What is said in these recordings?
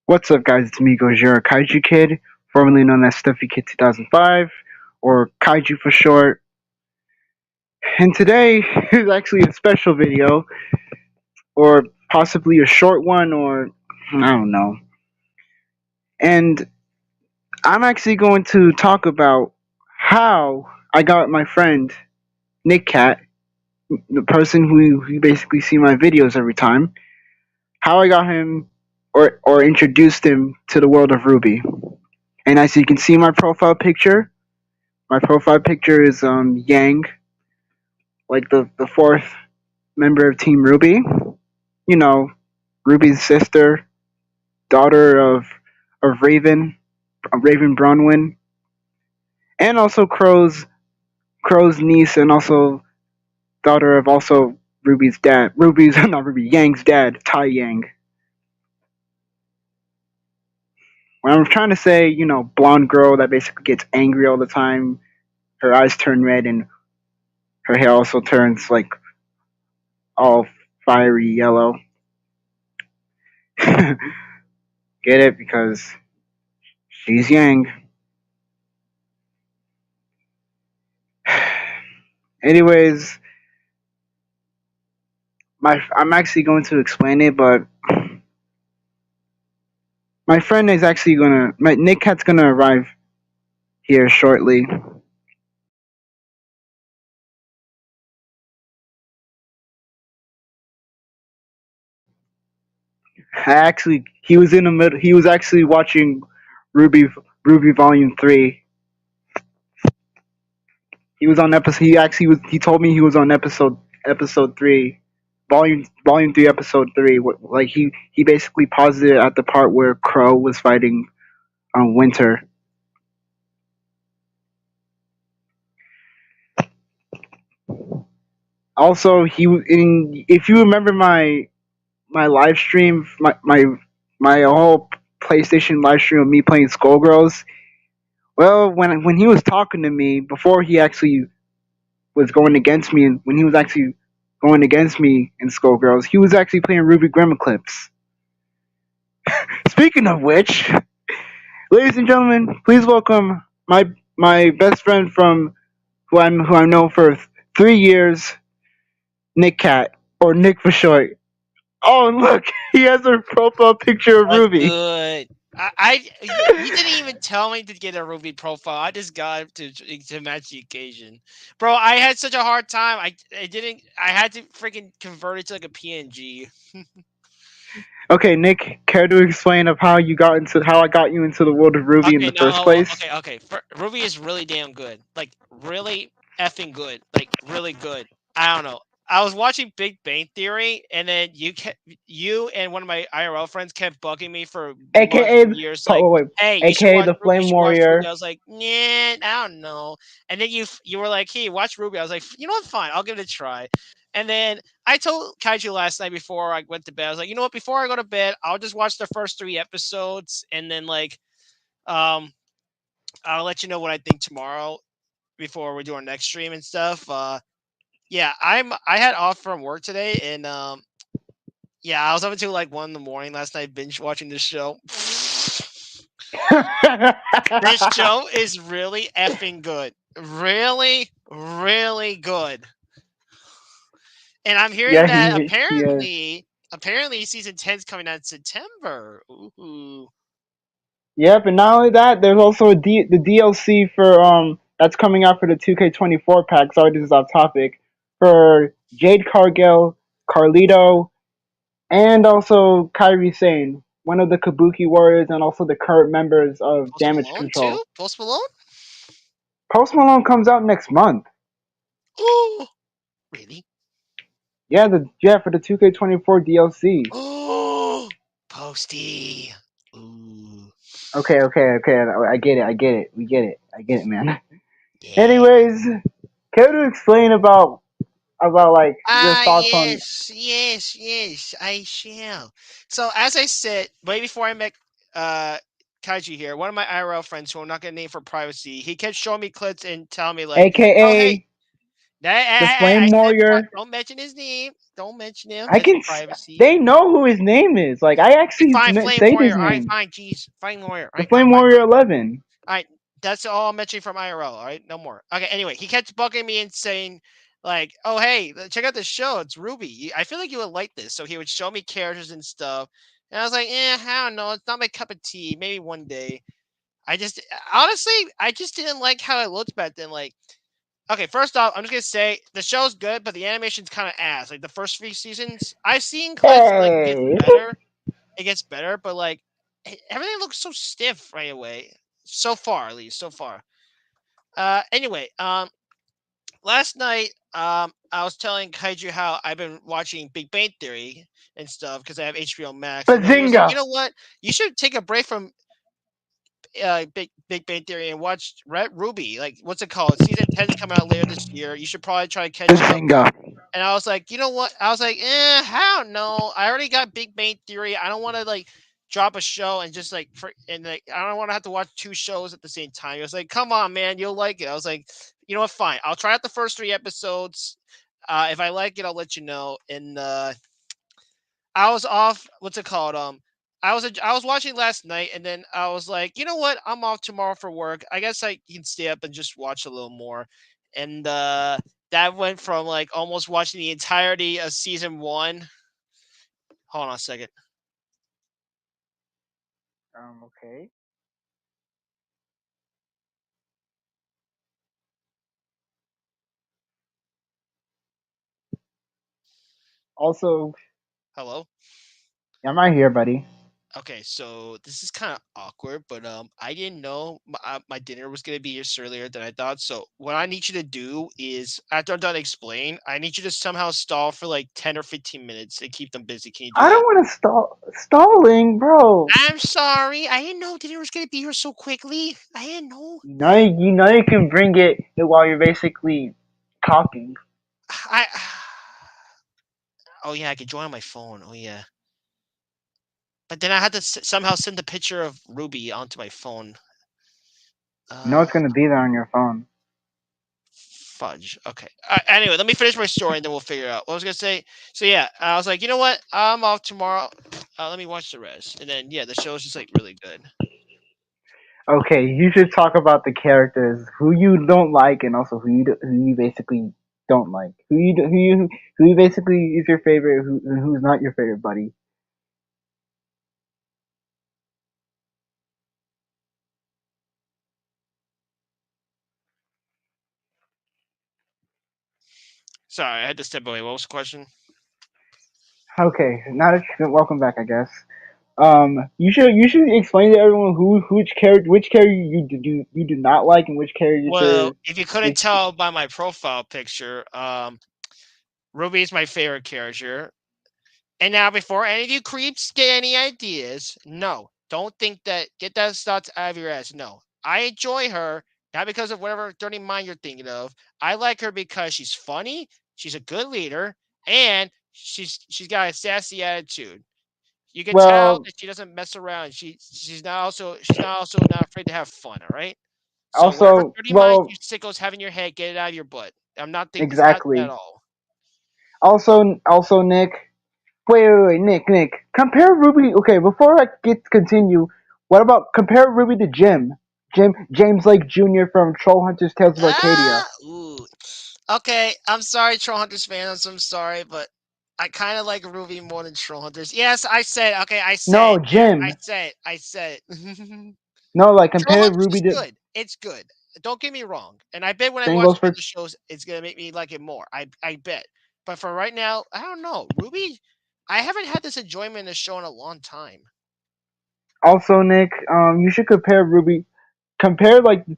What's up, guys? It's me, Gojira Kaiju Kid, formerly known as Stuffy Kid 2005, or Kaiju for short. And today is actually a special video, or possibly a short one, or I don't know. And I'm actually going to talk about how I got my friend NickCat, the person who you basically see my videos every time, how I got him or introduced him to the world of RWBY. And as you can see my profile picture, is Yang, like the fourth member of Team RWBY. You know, Ruby's sister, daughter of Raven Bronwyn, and also Crow's niece, and also daughter of also Ruby's dad. Ruby's not Ruby, Yang's dad, Tai Yang. When I'm trying to say, blonde girl that basically gets angry all the time, her eyes turn red, and her hair also turns like all fiery yellow. Get it? Because she's Yang. Anyways, I'm actually going to explain it, but my friend is actually my NickCat's gonna arrive here shortly. He was actually watching RWBY Volume 3. He was on episode. He actually was. He told me he was on episode 3, volume 3, episode 3. Like he basically paused it at the part where Crow was fighting Winter. Also, if you remember my live stream, my whole PlayStation live stream of me playing Skullgirls. Well, when he was talking to me before he actually was going against me, and when he was actually going against me in Skullgirls, he was actually playing RWBY Grim Eclipse. Speaking of which, ladies and gentlemen, please welcome my best friend from who I know for 3 years, NickCat, or Nick for short. Oh, look, he has a profile picture of What's RWBY. good? You didn't even tell me to get a RWBY profile. I just got it to match the occasion, bro. I had such a hard time. I didn't. I had to freaking convert it to like a PNG. Okay, Nick, care to explain of how I got you into the world of RWBY in Okay, the first no, place? okay. RWBY is really damn good. Like really effing good. Like really good. I don't know. I was watching Big Bang Theory, and then you and one of my IRL friends kept bugging me for months AKA, and years, like, wait, "Hey, you should AKA watch the RWBY. You Flame should watch RWBY." Warrior. I was like, "Nah, I don't know." And then you were like, "Hey, watch RWBY." I was like, "You know what? Fine, I'll give it a try." And then I told Kaiju last night before I went to bed, I was like, "You know what? Before I go to bed, I'll just watch the first 3 episodes, and then like, um." I'll let you know what I think tomorrow before we do our next stream and stuff. Yeah, I had off from work today, and yeah, I was up until like 1 in the morning last night binge watching this show. This show is really effing good, really, really good. And I'm hearing Yeah, that he is. apparently season 10 is coming out in September. Ooh. Yep, and not only that, there's also the DLC for that's coming out for the 2K24 pack. Sorry, this is off topic. For Jade Cargill, Carlito, and also Kairi Sane, one of the Kabuki warriors, and also the current members of Post Damage Malone too? Control. Post Malone? Post Malone comes out next month. Ooh, really? Yeah, for the 2K24 DLC. Oh, Posty. Ooh, Okay. We get it. I get it, man. yeah. Anyways, care to explain about like your thoughts on? Yes, I shall. So as I said, way before I met uh Kaiji here, one of my IRL friends who I'm not gonna name for privacy, he kept showing me clips and telling me like, oh hey, AKA The I Flame said, Warrior. don't mention his name. Don't mention him. I That's can. privacy. They know who his name is. Like I Okay, actually fine, Flame say his Warrior. All right, name. fine. Jeez, Flame Warrior. All The right, fine, Flame fine, Warrior fine. 11. All right, that's all I'm mentioning from IRL. All right, no more. Okay, anyway, he kept bugging me and saying, like, oh, hey, check out this show. It's RWBY. I feel like you would like this. So he would show me characters and stuff. And I was like, I don't know. It's not my cup of tea. Maybe one day. I just, honestly, I just didn't like how it looked back then. Like, okay, first off, I'm just going to say the show's good, but the animation's kind of ass. Like, the first few seasons, I've seen clips, like, it gets Hey. better. It gets better, but, like, everything looks so stiff right away. So far, at least, so far. Anyway, last night, I was telling Kaiju how I've been watching Big Bang Theory and stuff because I have HBO Max, and then he was like, "You Bazinga. know what? You should take a break from Big Bang Theory and watch Red Ruby. Like, what's it called? Season 10's coming out later this year. You should probably try to catch up." Bazinga. And I was like, you know what? I was like, I don't know. I already got Big Bang Theory. I don't want to like drop a show and just like I don't want to have to watch two shows at the same time. It was like, come on, man, you'll like it. I was like, you know what? Fine. I'll try out the first three episodes. If I like it, I'll let you know. And I was off. What's it called? I was watching last night, and then I was like, you know what? I'm off tomorrow for work. I guess I can stay up and just watch a little more. And that went from like almost watching the entirety of season one. Hold on a second. Okay. Also, Hello. I'm right here, buddy. Okay, so this is kind of awkward, but I didn't know my dinner was gonna be here earlier than I thought. So what I need you to do is, after I'm done explaining, I need you to somehow stall for like 10 or 15 minutes and keep them busy. Can you do I don't that? want to stalling, bro. I'm sorry. I didn't know dinner was gonna be here so quickly. I didn't know. You can bring it while you're basically talking. I. Oh yeah, I could join on my phone. Oh yeah, but then I had to somehow send the picture of Ruby onto my phone. You know it's Uh, gonna be there on your phone. Fudge. Okay. Anyway, let me finish my story and then we'll figure out what I was gonna say. So yeah, I was like, you know what? I'm off tomorrow. Let me watch the rest, and then yeah, the show's just like really good. Okay, you should talk about the characters who you don't like, and also who you basically don't like. Who you basically is your favorite, and who's not your favorite, buddy. Sorry, I had to step away. What was the question? Okay, now that welcome back, I guess. You should explain to everyone which character you do not like and which Well, character if you couldn't which tell by my profile picture, Ruby is my favorite character. And now, before any of you creeps get any ideas, no, don't think that. Get that thoughts out of your ass. No, I enjoy her not because of whatever dirty mind you're thinking of. I like her because she's funny, she's a good leader, and she's got a sassy attitude. You can tell well that she doesn't mess around. She's not also not afraid to have fun. All right. So whatever also dirty mind well you sickos have in your head, get it out of your butt. I'm not thinking it's not that at exactly. all. Also Nick. Wait, Nick. Compare Ruby. Okay, before I get continue, what about compare Ruby to James Lake Jr. from Troll Hunters Tales of Arcadia? Ooh. Okay, I'm sorry, Troll Hunters fans. I'm sorry, but I kind of like Ruby more than Troll Hunters. Yes, I said. Okay, I said No, it. There, I Jim. said it. I said it. No, like Troll compare Hunters Ruby is to. good. It's good. Don't get me wrong. And I bet when I Same watch goes for. other shows, it's gonna make me like it more. I bet. But for right now, I don't know. Ruby, I haven't had this enjoyment in the show in a long time. Also, Nick, you should compare Ruby. Compare Oh like yeah,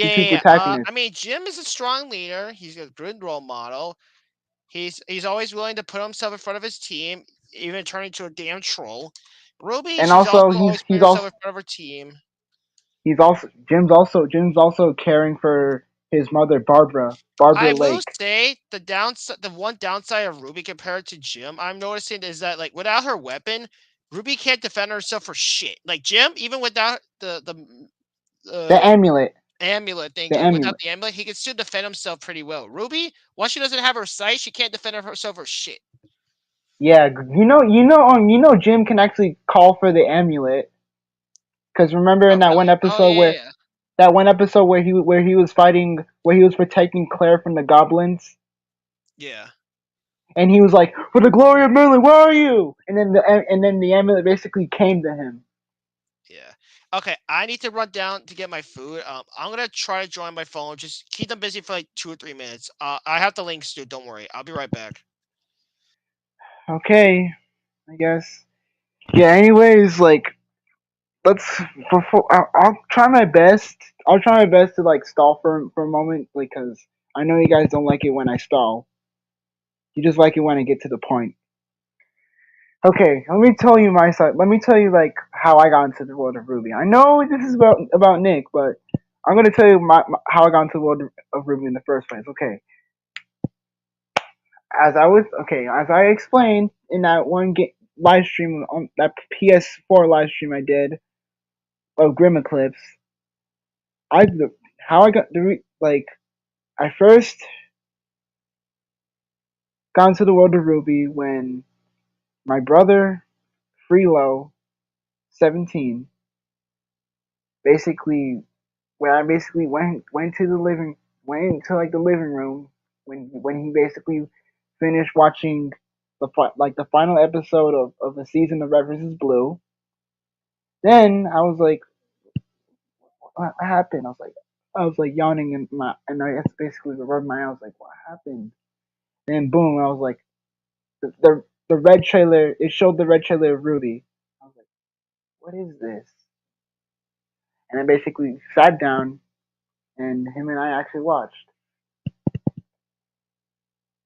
the two yeah, yeah. I protagonists. mean, Jim is a strong leader. He's a good role model. He's always willing to put himself in front of his team, even turning to a damn troll. Ruby, And she's also, also always putting he's herself also in front of her team. Jim's also caring for his mother, I Barbara will Lake. say the one downside of Ruby compared to Jim, I'm noticing is that like without her weapon, Ruby can't defend herself for shit. Like Jim, even without The uh amulet. Amulet, thank The you. Without amulet. the amulet, he can still defend himself pretty well. RWBY, once she doesn't have her sight, she can't defend herself or shit. Yeah, Jim can actually call for the amulet. Because remember in Oh that one really? Oh episode yeah, where yeah, he was fighting, where he was protecting Claire from the goblins, yeah. and he was like, "For the glory of Merlin, where are you?" And then the amulet basically came to him. Yeah. Okay, I need to run down to get my food. I'm gonna try to join my phone. Just keep them busy for like 2 or 3 minutes. I have the links, dude. Don't worry. I'll be right back. Okay, I guess. Yeah. Anyways, like let's before I'll try my best. I'll try my best to like stall for a moment, because I know you guys don't like it when I stall. You just like it when I get to the point. Okay, let me tell you my side. Let me tell you like how I got into the world of RWBY. I know this is about Nick, but I'm gonna tell you how I got into the world of RWBY in the first place. Okay, as I explained in that live stream, on that PS4 live stream I did of Grim Eclipse. I how I got like I first got into the world of RWBY when my brother Freelo 17 basically where I basically went to the went to like the living room when he basically finished watching the final episode of the season of Red vs. Blue. Then I was like, what happened? I was like yawning and I basically rubbed my eyes. I was like, what happened? And boom, I was like, the red trailer. It showed the red trailer of Ruby. I was like, what is this? And I basically sat down and him and I actually watched.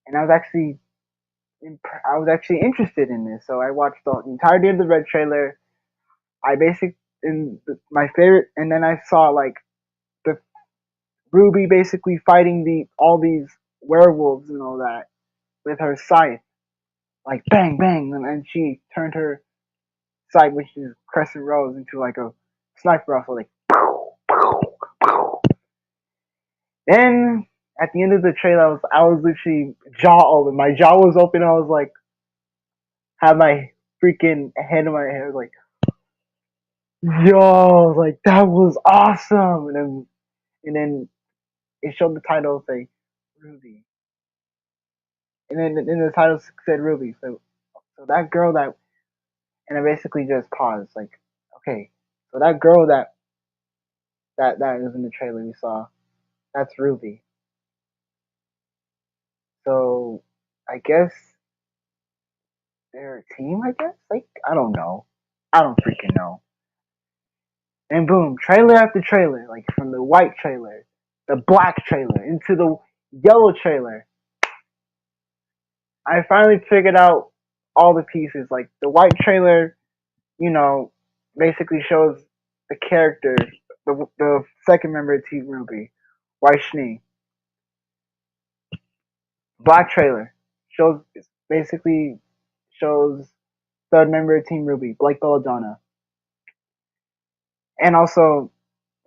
And I was actually interested in this, so I watched the entirety of the red trailer. I basically my favorite, and then I saw like the Ruby basically fighting all these werewolves and all that with her scythe, like bang bang, and then she turned her scythe, which is Crescent Rose, into like a sniper rifle, like pow, pow, pow. Then at the end of the trailer, I was literally jaw open. My jaw was open. I was like, had my freaking head in my hair, like, yo, like that was awesome. And then it showed the title say Ruby, and then the title said Ruby. So that girl that, and I basically just paused, like, okay, so that girl that was in the trailer we saw, that's Ruby. So I guess they're a team. I guess, like, I don't know. I don't freaking know. And boom, trailer after trailer, like from the white trailer, the black trailer, into the yellow trailer. I finally figured out all the pieces. Like the white trailer, you know, basically shows the character, the second member of Team Ruby, White Schnee. Black trailer shows basically shows third member of Team Ruby, Blake Belladonna. And also,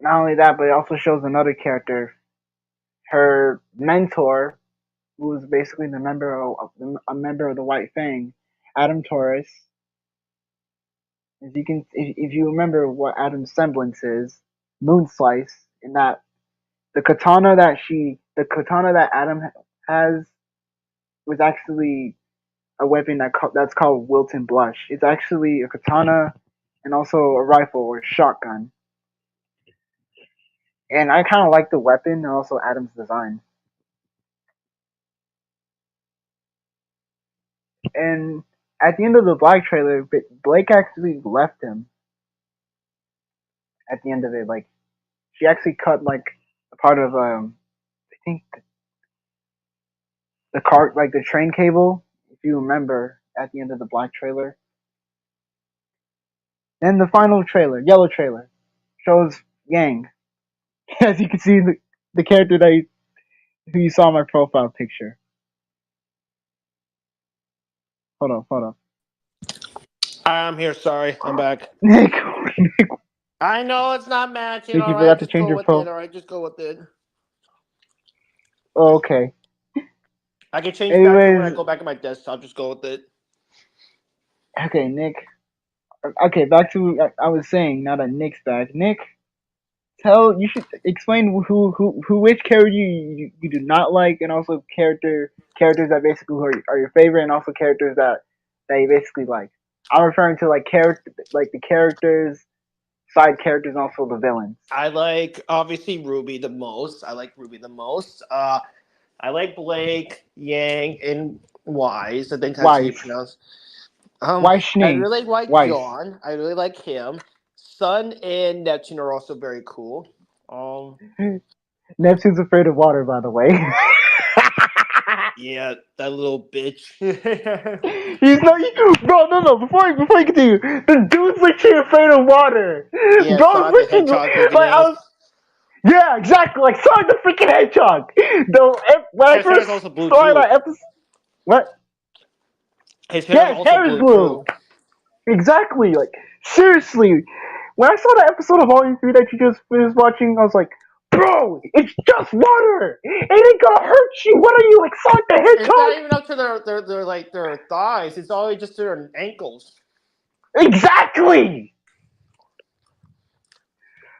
not only that, but it also shows another character, her mentor, who was basically a member of the White Fang, Adam Torres. As you can, if you remember what Adam's semblance is, Moon Slice, in that the katana that Adam has was actually a weapon that's called Wilton Blush. It's actually a katana and also a rifle or shotgun. And I kind of like the weapon and also Adam's design. And at the end of the Black trailer, Blake actually left him at the end of it. Like she actually cut like a part of I think the car, like the train cable, if you remember at the end of the Black trailer. Then the final trailer, yellow trailer, shows Yang. As you can see, the character who you saw in my profile picture. Hold on. I'm here. Sorry, I'm back. Nick, Nick. I know it's not matching. Think All you right, forgot to just change go your with it. pro. All right, just go with it. Oh, okay. I can change back to when I Anyways, go back to my desktop. Just go with it. okay, Nick. Okay, back to I was saying. Now that Nick's back, Nick, you should explain who which character you do not like, and also characters that basically are your favorite, and also characters that you basically like. I'm referring to like the characters, side characters, and also the villains. I like obviously Ruby the most. I like Ruby the most. I like Blake, Yang, and Wise. I think that's how you Wise, pronounce. Wise I Schnee, really like Wise. John. I really like him. Sun and Neptune are also very cool. Neptune's afraid of water, by the way. Yeah, that little bitch. He's not, bro. No. Before you continue, the dude's literally afraid of water. Yeah, Bro's Sonic the literally Hedgehog freaking like I out. was. Yeah, exactly. Like Sonic the freaking Hedgehog. When I His hair is first also blue saw too. that episode, what? His hair is Yeah, his also hair is blue blue. too. Exactly. Like seriously, when I saw that episode of Volume 3 that you just finished watching, I was like, bro, it's just water. It ain't gonna hurt you. What are you, like Sonic the It's not Hedgehog? even up to their like their thighs. It's always just their ankles. Exactly.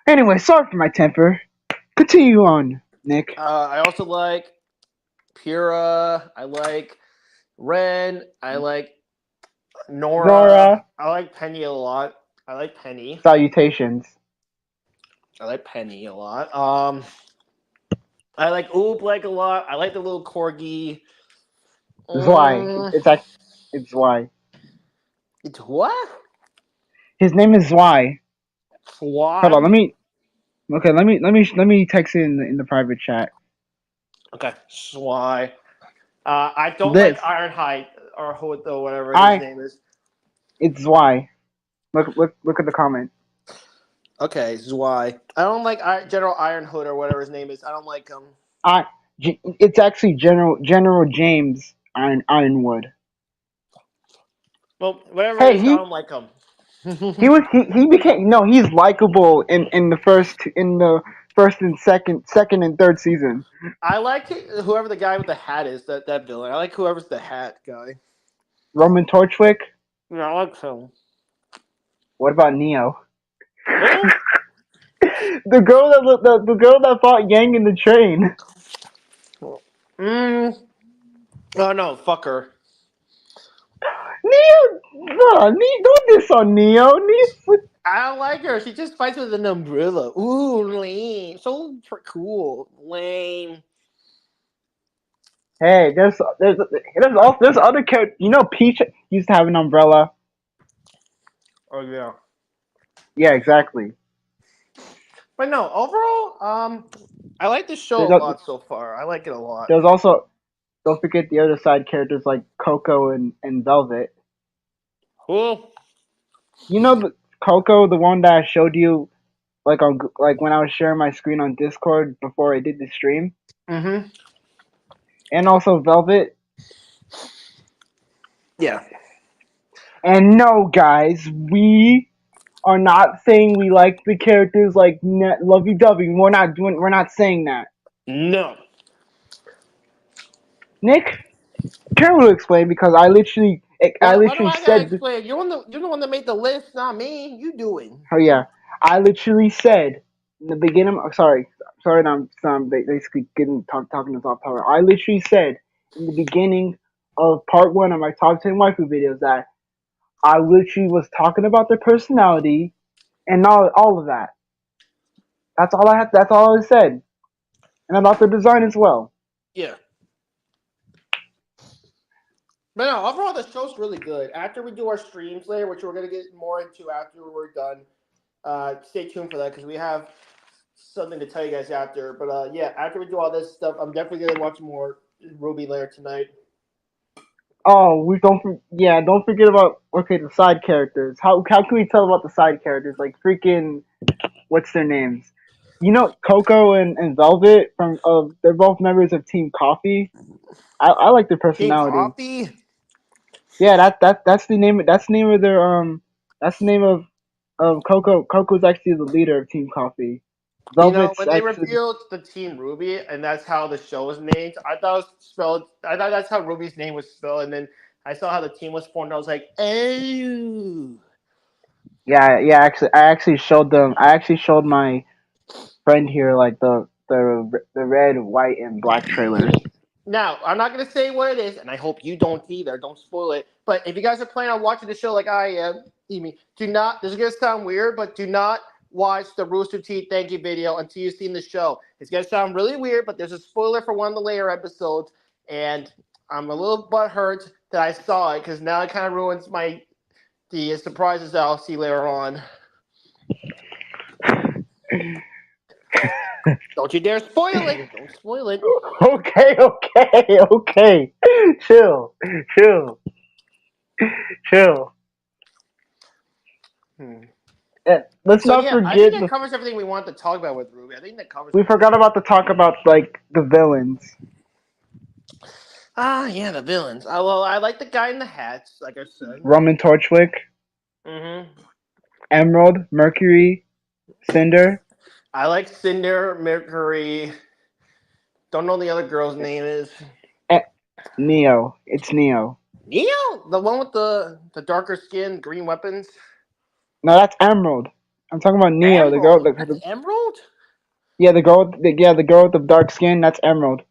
Anyway, sorry for my temper. Continue on, Nick. I also like Pura. I like Ren. I like Nora. Nora, I like Penny a lot. I like Penny. salutations. I like Penny a lot. I like Oobleck a lot. I like the little corgi. Zwei. Um, It's Zwei. it's what? His name is Zwei. Hold on, Swag. let me. Okay, let me text it in the private chat. Okay, Swag. I don't like This Ironhide or whatever his I name is. it's Zwei. Look at the comment. Okay, Zwei. I don't like General Ironhood or whatever his name is. I don't like him. I it's actually General James Ironwood. Well, whatever it Hey, is, I don't like him. he became no he's likable in the first and second and third season. I like whoever the guy with the hat is. That villain. I like whoever's the hat guy. Roman Torchwick. Yeah, I like him. What about Neo? Who? The girl that fought Yang in the train. Mm. Oh no, fuck her. Neo, don't diss on Neo. I don't like her. She just fights with an umbrella. Ooh, lame. So cool. Lame. Hey, there's other characters. You know, Peach used to have an umbrella. Oh yeah. Yeah, exactly. But no, overall, I like this show There's a a, lot so far. I like it a lot. there's also don't forget the other side characters like Coco and Velvet. Cool. You know the Coco, the one that I showed you like when I was sharing my screen on Discord before I did the stream, Mm-hmm. and also Velvet. Yeah. And no, guys, we are not saying we like the characters like lovey dovey. We're not saying that. No. Nick, can you explain because I What do literally I gotta said, explain? You're the one that made the list, not me. You doing? oh yeah, I literally said in the beginning. Sorry, I'm basically talking this off topic. I literally said in the beginning of part one of my top 10 waifu videos that I literally was talking about their personality and all of that. That's all I had. That's all I said, and about their design as well. Yeah. But no, overall the show's really good. After we do our streams later, which we're gonna get more into after we're done, stay tuned for that because we have something to tell you guys after. But yeah, after we do all this stuff, I'm definitely gonna watch more RWBY later tonight. Oh, don't forget about the side characters. How can we tell about the side characters like freaking what's their names? You know, Coco and Velvet from they're both members of Team Coffee. I like their Team personality. Coffee. Yeah, that's the name of their that's the name of Coco's actually the leader of Team Coffee. You know, Velvet's when they actually revealed the Team Ruby, and that's how the show was named, I thought it was spelled. I thought that's how Ruby's name was spelled, and then I saw how the team was formed. I was like, oh. yeah. Actually, I actually showed them. I actually showed my friend here like the red, white, and black trailers. Now, I'm not going to say what it is, and I hope you don't either. Don't spoil it. But if you guys are planning on watching the show like I am, do not, this is going to sound weird, but do not watch the Rooster Teeth thank you video until you've seen the show. It's going to sound really weird, but there's a spoiler for one of the later episodes, and I'm a little butthurt that I saw it because now it kind of ruins the surprises that I'll see later on. Don't you dare spoil it. Don't spoil it. Okay. Chill. Let's So not yeah, I think forget that covers everything we want to talk about with Ruby. I think that covers. we Everything. forgot about to talk about like the villains. Ah, yeah, the villains. Well, I like the guy in the hat, like I said. Roman Torchwick, Mm-hmm. Emerald, Mercury, Cinder. I like Cinder, Mercury. Don't know the other girl's name is. Neo. It's Neo. Neo, the one with the darker skin, green weapons. No, that's Emerald. I'm talking about Neo, the girl. Emerald. That's Emerald. Yeah, the girl. The girl with the dark skin. That's Emerald.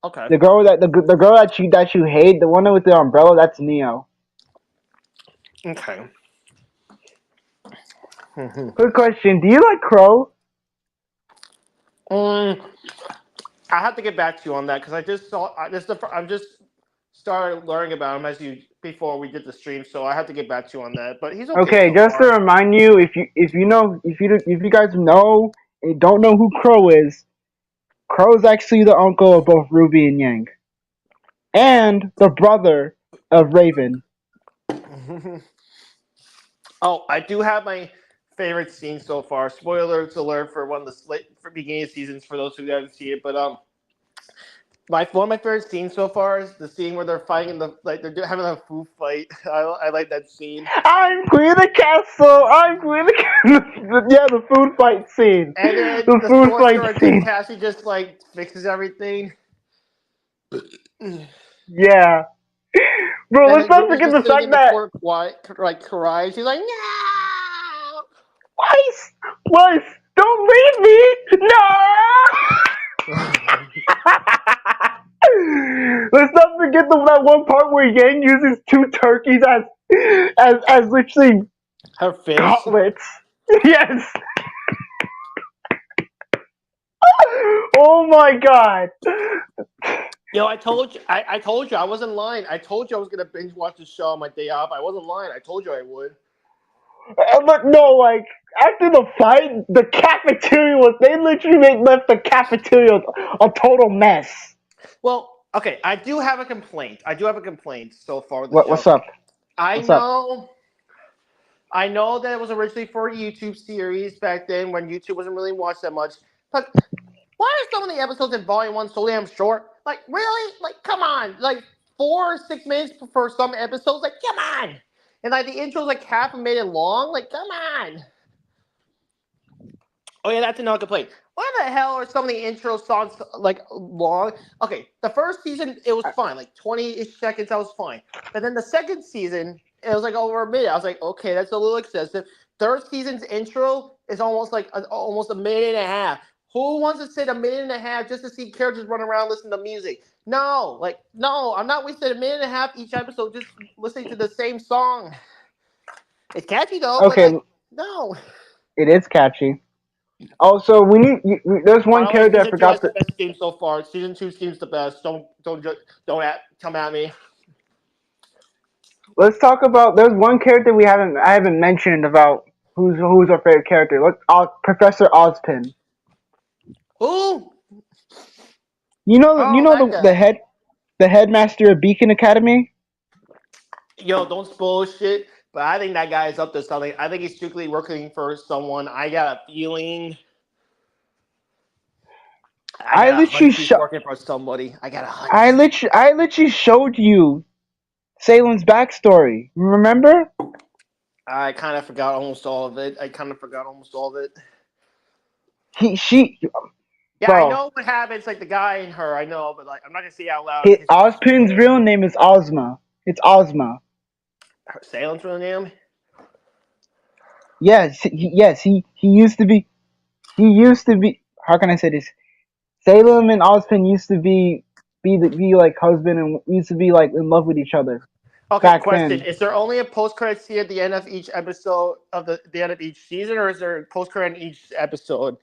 Okay. The girl the girl that you hate, the one with the umbrella. That's Neo. Okay. Good question. Do you like Crow? I have to get back to you on that because I just saw. I'm just started learning about him before we did the stream, so I have to get back to you on that. But he's okay Okay, so just to far. remind you, if you guys know and don't know who Crow is, Crow's actually the uncle of both Ruby and Yang, and the brother of Raven. Oh, I do have my favorite scene so far. Spoilers alert for one of the beginning of seasons for those who haven't seen it. But one of my favorite scenes so far is the scene where they're fighting in they're having a food fight. I like that scene. I'm Queen of the Castle. I'm Queen of the Castle. Yeah, the food fight scene. And then The the food fight sorcerer scene. Cassie just like fixes everything. Yeah. Bro, And let's then not Ruby's forget just the sitting fact in the that corner, quiet, like crying. She's like, "No!" Weiss, don't leave me. No. Let's not forget that one part where Yang uses two turkeys as literally Her fish. gauntlets. Yes. Oh my god. Yo, I told you I wasn't lying. I told you I was gonna binge watch the show on my day off. I wasn't lying. I told you I would. But no, like after the fight, the cafeteria they literally left the cafeteria a total mess. Well, okay, I do have a complaint. So far with the show. What's up? I What's up? know that it was originally for a YouTube series back then when YouTube wasn't really watched that much. But why are some of the episodes in Volume 1 so damn short? Like, really? Like, come on. Like, 4 or 6 minutes for some episodes? Like, come on. And, like, the intro's, like, half a minute long? Like, come on. Oh, yeah, that's another complaint. Why the hell are some of the intro songs, like, long? Okay, the first season, it was fine. Like, 20-ish seconds, that was fine. But then the second season, it was, like, over a minute. I was like, okay, that's a little excessive. Third season's intro is almost, like, almost a minute and a half. Who wants to sit a minute and a half just to see characters run around listening to music? No, I'm not wasting a minute and a half each episode just listening to the same song. It's catchy though, Okay, but like, no. it is catchy. Also, there's one character I Season 2 forgot has to. the best theme so far. Season 2 seems the best. Don't come at me. Let's talk about. There's one character I haven't mentioned about who's our favorite character. Professor Ozpin. Who? You Oh, know that guy. the headmaster of Beacon Academy. Yo, don't spoil shit. But I think that guy is up to something. I think he's strictly working for someone. I got a feeling. I got a hunch he's working for somebody. I got a hunch. I literally showed you Salem's backstory. Remember? I kind of forgot almost all of it. She, Yeah, I bro. know what happens. Like the guy and her, I know, but like I'm not gonna say it out loud in case you Ozpin's spoil it. real name is Ozma. It's Ozma. Salem's real name. Yes, he used to be. He used to be. How can I say this? Salem and Ozpin used to be like husband and used to be like in love with each other Okay, back question: then. is there only a post credit scene at the end of each episode of the end of each season, or is there a post credit in each episode?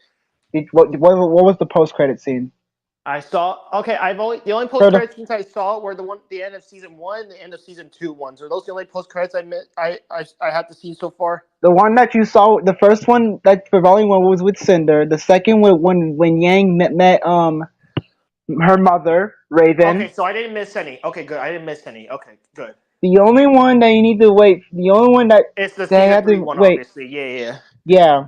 What was the post credit scene I saw. Okay, the only post for the credit scenes I saw were the end of season one, the end of season two ones. Are those the only post credits I have to see so far? the one that you saw? The first one that for volume one was with Cinder. The second one when Yang met her mother Okay, Raven. so I didn't miss any. Okay, good. I didn't miss any. Okay, good. The only one that you need to wait. The only one that It's the they season had three to one, wait. obviously. Yeah, yeah, yeah. Yeah.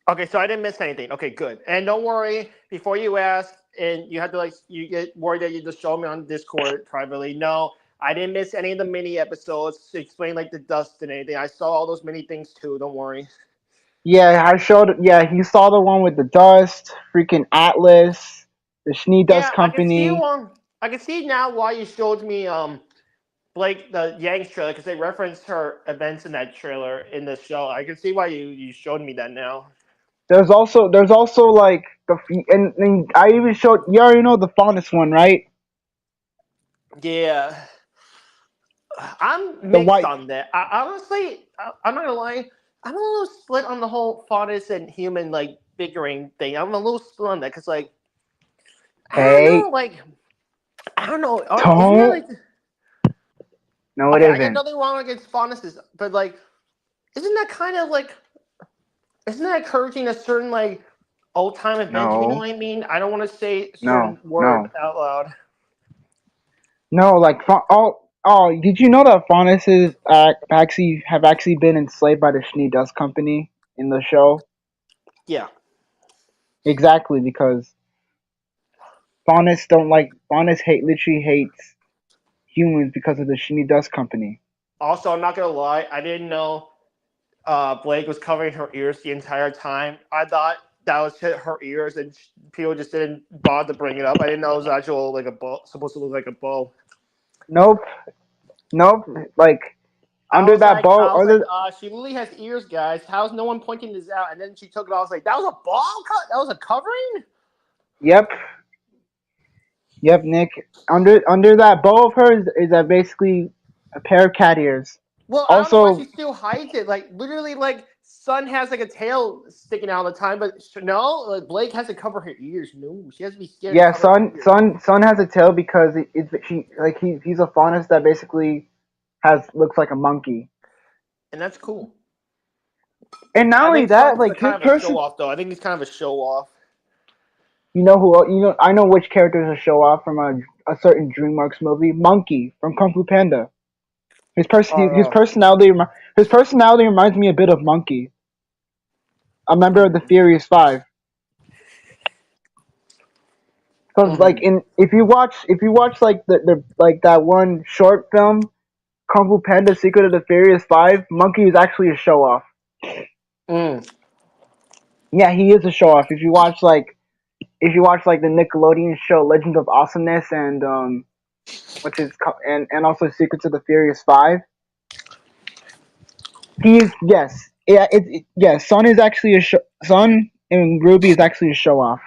Okay, so I didn't miss anything. Okay, good. And don't worry, before you ask, and you have to like, you get worried that you just show me on Discord privately. No, I didn't miss any of the mini episodes to explain like the dust and anything. I saw all those mini things too. Don't worry. Yeah, I showed. Yeah, he saw the one with the dust, freaking Atlas, the Schnee Dust Yeah, I can see Company. one. I can see now why you showed me Blake the Yang's trailer because they referenced her events in that trailer in the show. I can see why you showed me that now. There's also like and I even showed. You already know the Faunus one, right? Yeah, I'm The mixed white. on that. Honestly, I'm not gonna lie. I'm a little split on the whole faunus and human like bickering thing. I'm a little split on that because like I don't know, Hey, like I don't know. Isn't that don't. like No, it okay? I got isn't. nothing wrong against faunuses, but like isn't that kind of like isn't that encouraging a certain like old time event? If you know No, what I mean? I don't want to say a no, certain word no, out loud. no. Like did you know that Faunuses actually have actually been enslaved by the Schnee Dust Company in the show? Yeah. Exactly because Faunus literally hates humans because of the Schnee Dust Company. Also, I'm not gonna lie. I didn't know Blake was covering her ears the entire time. I thought that was her ears, and people just didn't bother to bring it up. I didn't know it was actual like a bow, supposed to look like a bow. Nope, nope. Like under that boat, other She literally has ears, guys. How's no one pointing this out? And then she took it off. I was like, that was a ball cut. That was a covering. yep, yep, Nick. Under that bow of hers is that basically a pair of cat ears. Well, I don't know why she Also, still hides it. Like literally, like Sun has like a tail sticking out all the time, but no, like Blake has to cover her ears. No, she has to be scared to yeah, cover her ears. Sun has a tail because he's a faunus that basically has looks like a monkey. And that's cool. And not I only think Sun that, is like a kind this of a show person, off, though. I think he's kind of a show off. I know which character is a show off from a certain DreamWorks movie. Monkey from Kung Fu Panda. Oh, His personality reminds me a bit of Monkey, a member of the mm-hmm. Furious Five. Because like Mm-hmm. in if you watch like the like that one short film Kung Fu Panda: Secret of the Furious Five, Monkey is actually a show off. Mm. Yeah, he is a show off. If you watch like the Nickelodeon show Legend of Awesomeness and and also Secrets of the Furious Five, he is yes. Yeah, yes, Son is actually Son and Ruby is actually a show off.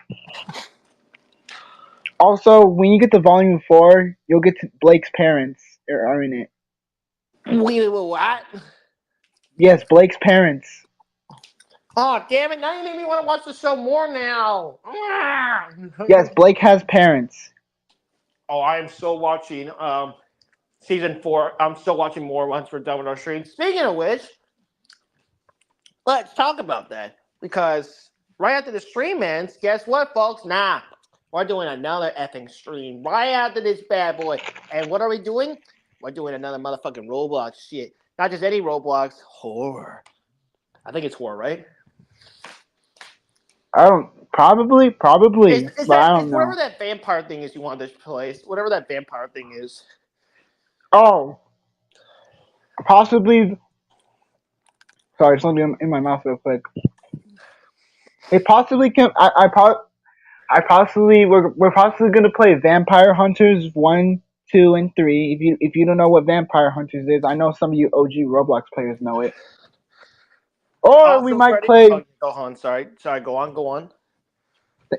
Also, when you get to Volume 4, you'll get to Blake's parents are in it. Wait, what? Yes, Blake's parents. Oh, damn it. Now you made me want to watch the show more now. Yes, Blake has parents. Oh, I am still watching season 4. I'm still watching more once we're done with our stream. Speaking of which, let's talk about that. Because right after the stream ends, guess what, folks? Nah, we're doing another effing stream right after this bad boy. And what are we doing? We're doing another motherfucking Roblox shit. Not just any Roblox, horror. I think it's horror, right? I don't probably, but I don't It's whatever know. that vampire thing is you want to play. Whatever that vampire thing is. Oh, possibly Sorry, something in my mouth real quick. It possibly can. I possibly we're possibly gonna play Vampire Hunters 1, 2, and 3. If you don't know what Vampire Hunters is, I know some of you OG Roblox players know it. Or we Also, might Freddie. play. Oh, go on. Sorry. Go on. Go on.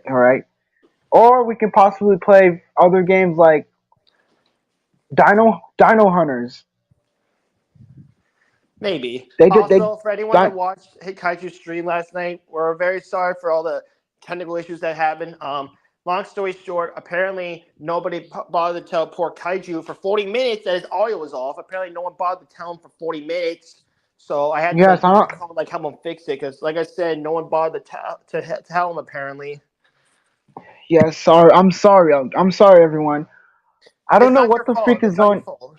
All right. Or we can possibly play other games like Dino Hunters. Maybe. They did they. Also, for anyone that watched Kaiju stream last night, we're very sorry for all the technical issues that happened. Long story short, apparently nobody bothered to tell poor Kaiju for 40 minutes that his audio was off. Apparently, no one bothered to tell him for 40 minutes. So I had to Yes, I don't. call help him fix it because, like I said, no one bothered to tell him apparently. Yes, sorry. I'm sorry. I'm sorry, everyone. I don't It's know not what your the fault. freak is It's not your going. fault.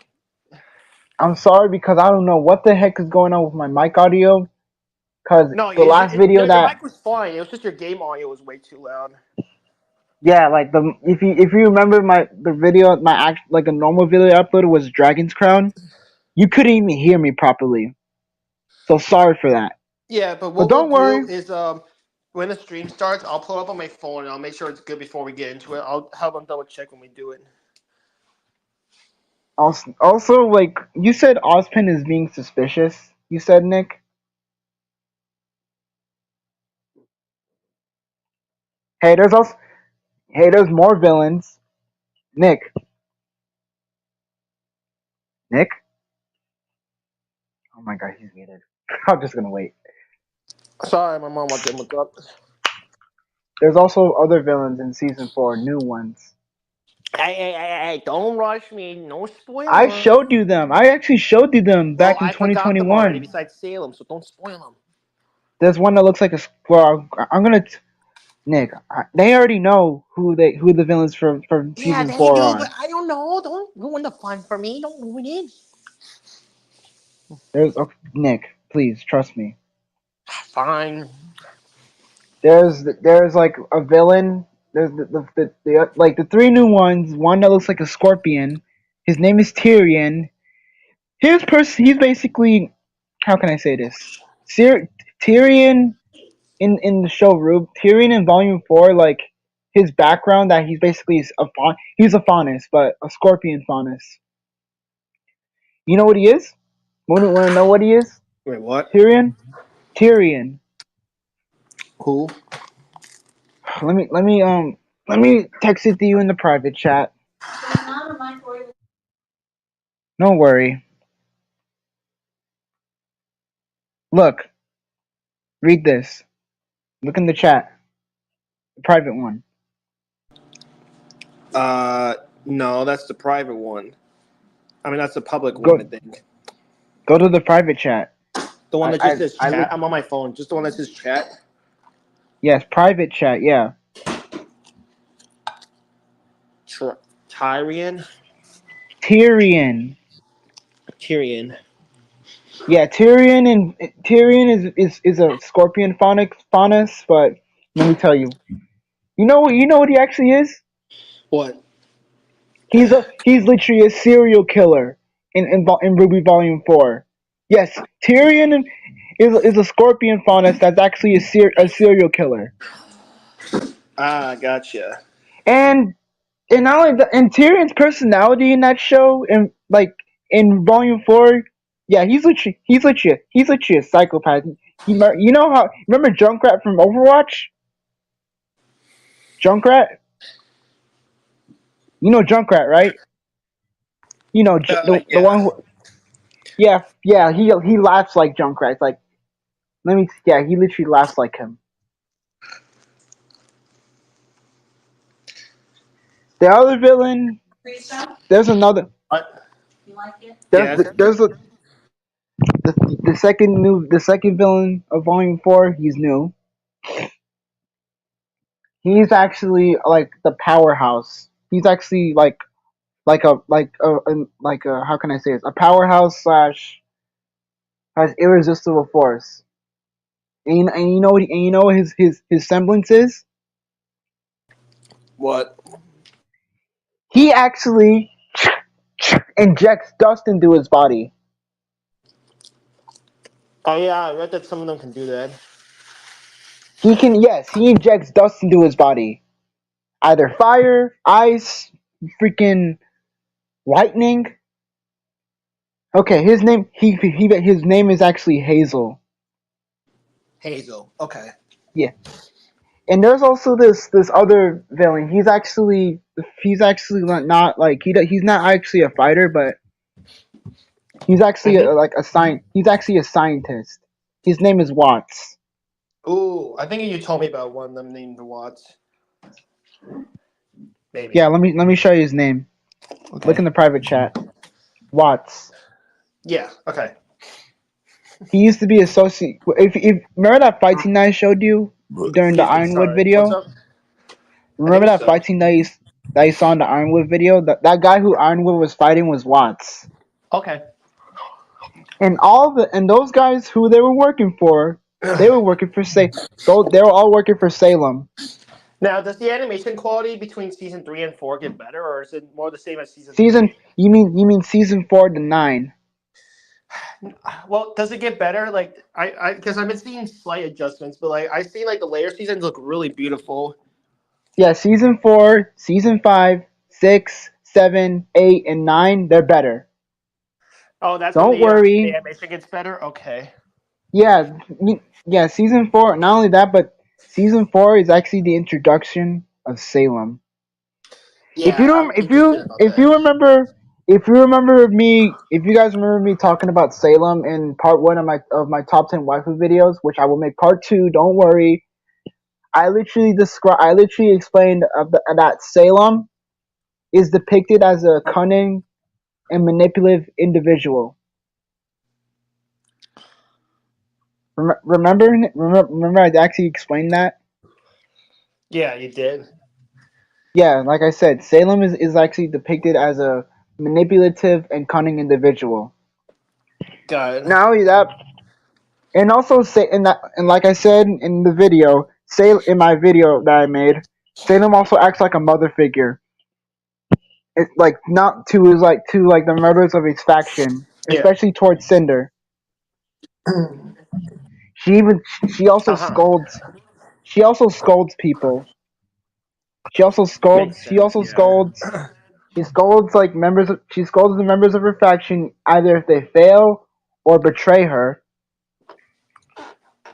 I'm sorry because I don't know what the heck is going on with my mic audio. Because No, the last video your that mic was fine. It was just your game audio was way too loud. yeah, like if you remember the video, like a normal video I uploaded was Dragon's Crown. You couldn't even hear me properly. So sorry for that. Yeah, but But what we'll don't do worry. is when the stream starts, I'll pull it up on my phone and I'll make sure it's good before we get into it. I'll have them double check when we do it. Also, like you said, Ozpin is being suspicious. You said, Nick. Hey, there's more villains. Nick. Nick. Oh my God, he's muted. I'm just gonna wait. Sorry, my mom walked in with up. There's also other villains in season 4, new ones. Hey, don't rush me. No I spoilers. showed you them. I actually showed you them Well, back in I forgot them already 2021. besides Salem, so don't spoil them. There's one that looks like a. Well, I'm gonna. Nick, they already know who the villains from Yeah, season they 4 do, are. but I don't know. Don't ruin the fun for me. Don't ruin it. There's Nick, please trust me. Fine. There's like a villain. There's the like the three new ones. One that looks like a scorpion. His name is Tyrion. He's basically, how can I say this? Tyrion in the show RWBY. Tyrion in Volume 4, like his background that he's basically he's a faunus, but a scorpion faunus. You know what he is? Want to know what he is? Wait, what? Tyrion. Tyrion. Who? Let me text it to you in the private chat. Don't worry. Look, read this. Look in the chat. The private one. No, that's the private one. I mean, that's the public one, I Go think. go to the private chat. The one that just says I chat. I'm on my phone. Just the one that says chat. yes, private chat. Yeah. Tyrion. Tyrion. Tyrion. Yeah, Tyrion is a scorpion faunus, but let me tell you. You know what he actually is? What? He's literally a serial killer in RWBY Volume 4. Yes, Tyrion is a scorpion faunus that's actually a serial killer. Ah, gotcha. And not only that, and Tyrion's personality in that show, and like in Volume 4, yeah, he's literally a psychopath. You know how, remember Junkrat from Overwatch? Junkrat, you know Junkrat, right? You know the Yeah. one who, yeah, he laughs like Junkrat. It's like, yeah, he literally laughs like him. The other villain, there's another. What? There's Yes. there's a the second villain of Volume 4. He's new. He's actually like the powerhouse. He's actually like a how can I say this? A powerhouse slash has irresistible force. And you know what his semblance is? What? He actually injects dust into his body. Oh yeah, I read that some of them can do that. He injects dust into his body. Either fire, ice, freaking lightning. Okay, his name is actually Hazel. Hazel. Okay. Yeah. And there's also this other villain. He's actually not like he's not actually a fighter, but he's actually he's actually a scientist. His name is Watts. Ooh, I think you told me about one of them named the Watts. Maybe. Yeah, let me show you his name. Okay. Look in the private chat. Watts. Yeah. Okay. He used to be associate. If remember that fight scene I showed you during the Excuse me. Ironwood Sorry. What's video. up? I Remember think that so. fight scene that you saw in the Ironwood video. That guy who Ironwood was fighting was Watts. Okay. And those guys who they were working for, they were working for they were all working for Salem. Now, does the animation quality between season 3 and 4 get better, or is it more the same as season 3? You mean season 4 to 9? Well, does it get better? Like because I've been seeing slight adjustments, but like I see like the later seasons look really beautiful. Yeah, season 4, season 5, 6, 7, 8, and 9, they're better. Oh, that's when Don't the worry. animation gets better. Okay. Yeah, season 4. Not only that, but season 4 is actually the introduction of Salem. Yeah, I'm interested about If that. you remember if you guys remember me talking about Salem in part 1 of my top 10 waifu videos, which I will make part 2. Don't worry. I literally explained that Salem is depicted as a cunning and manipulative individual. Remember I actually explained that? Yeah, you did. Yeah, like I said, Salem is actually depicted as a manipulative and cunning individual. Got it. Not only that, and also say in that, and like I said in the video, in my video that I made, Salem also acts like a mother figure. It's like not to his like to like the members of his faction, Yeah. especially towards Cinder. She even she also Uh huh. scolds. She also scolds people. She also scolds. Makes sense. Yeah. She scolds she scolds the members of her faction either if they fail or betray her.